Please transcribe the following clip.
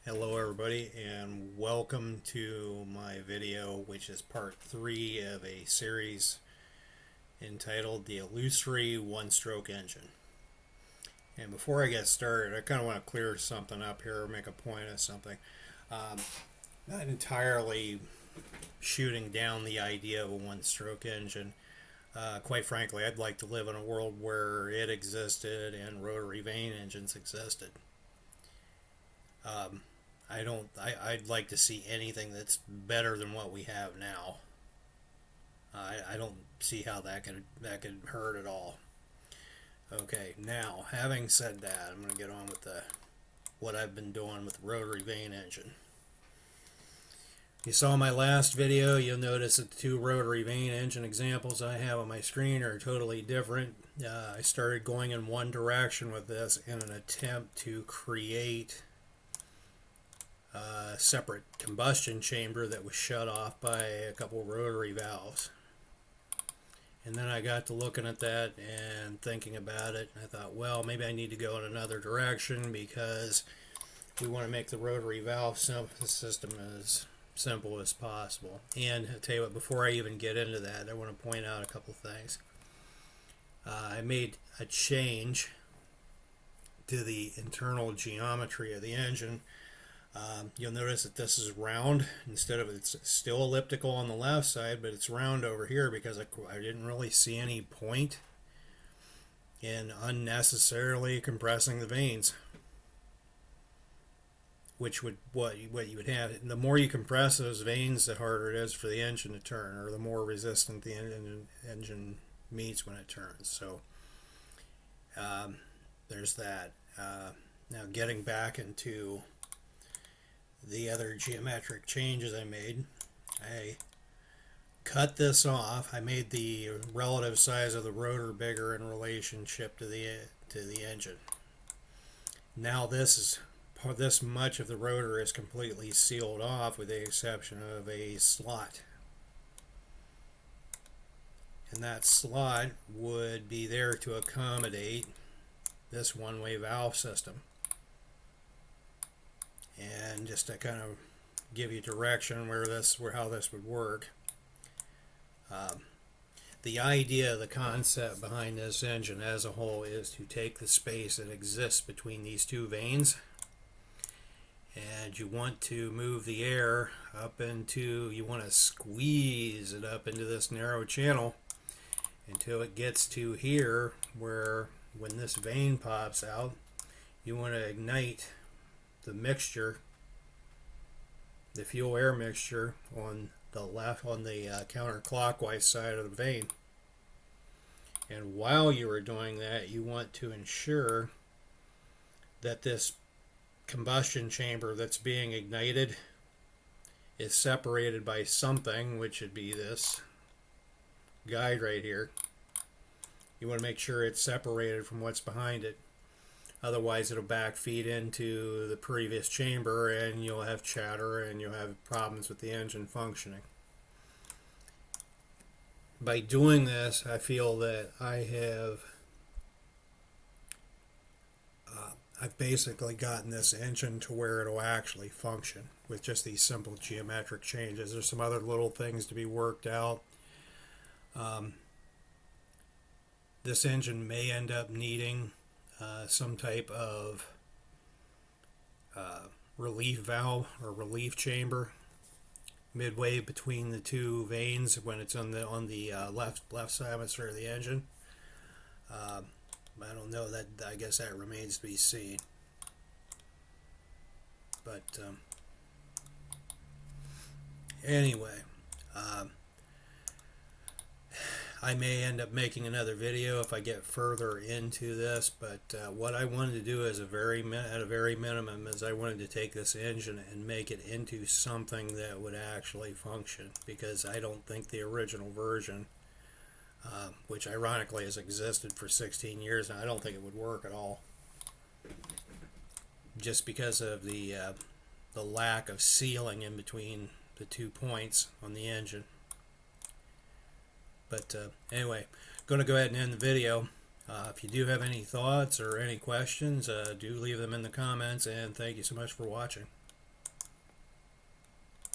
Hello everybody and welcome to my video, which is part 3 of a series entitled the Illusory one-stroke engine. And before I get started, I kind of want to clear something up here or make a point of something. Not entirely shooting down the idea of a one-stroke engine. Quite frankly, I'd like to live in a world where it existed and rotary vane engines existed. I'd like to see anything that's better than what we have now. I don't see how that could hurt at all. Okay, now having said that, I'm going to get on with what I've been doing with the rotary vane engine. You saw my last video. You'll notice that the two rotary vane engine examples I have on my screen are totally different. I started going in one direction with this in an attempt to create a separate combustion chamber that was shut off by a couple rotary valves. And then I got to looking at that and thinking about it, and I thought, well, maybe I need to go in another direction because we want to make the rotary valve system as simple as possible. And I'll tell you what, before I even get into that, I want to point out a couple things. I made a change to the internal geometry of the engine. You'll notice that this is round instead of, it's still elliptical on the left side, but it's round over here because I didn't really see any point in unnecessarily compressing the vanes, which would what you would have. The more you compress those vanes, the harder it is for the engine to turn, or the more resistant the engine meets when it turns. So there's that. Now getting back into the other geometric changes I made, I cut this off. I made the relative size of the rotor bigger in relationship to the engine. Now this much of the rotor is completely sealed off with the exception of a slot. And that slot would be there to accommodate this one-way valve system. And just to kind of give you direction how this would work. The idea, the concept behind this engine as a whole is to take the space that exists between these two vanes, and you want to move the air up into, you want to squeeze it up into this narrow channel until it gets to here, where when this vane pops out, you want to ignite the mixture, the fuel air mixture, on the counterclockwise side of the vane. And while you are doing that, you want to ensure that this combustion chamber that's being ignited is separated by something, which would be this guide right here. You want to make sure it's separated from what's behind it. Otherwise, it'll backfeed into the previous chamber and you'll have chatter and you'll have problems with the engine functioning. By doing this, I feel that I've basically gotten this engine to where it'll actually function with just these simple geometric changes. There's some other little things to be worked out. This engine may end up needing some type of relief valve or relief chamber midway between the two vanes when it's on the left side of the engine. I don't know, that I guess that remains to be seen. But anyway, I may end up making another video if I get further into this, but what I wanted to do as at a very minimum is I wanted to take this engine and make it into something that would actually function, because I don't think the original version, which ironically has existed for 16 years, and I don't think it would work at all, just because of the lack of sealing in between the 2 points on the engine. But anyway, going to go ahead and end the video. If you do have any thoughts or any questions, do leave them in the comments, and thank you so much for watching.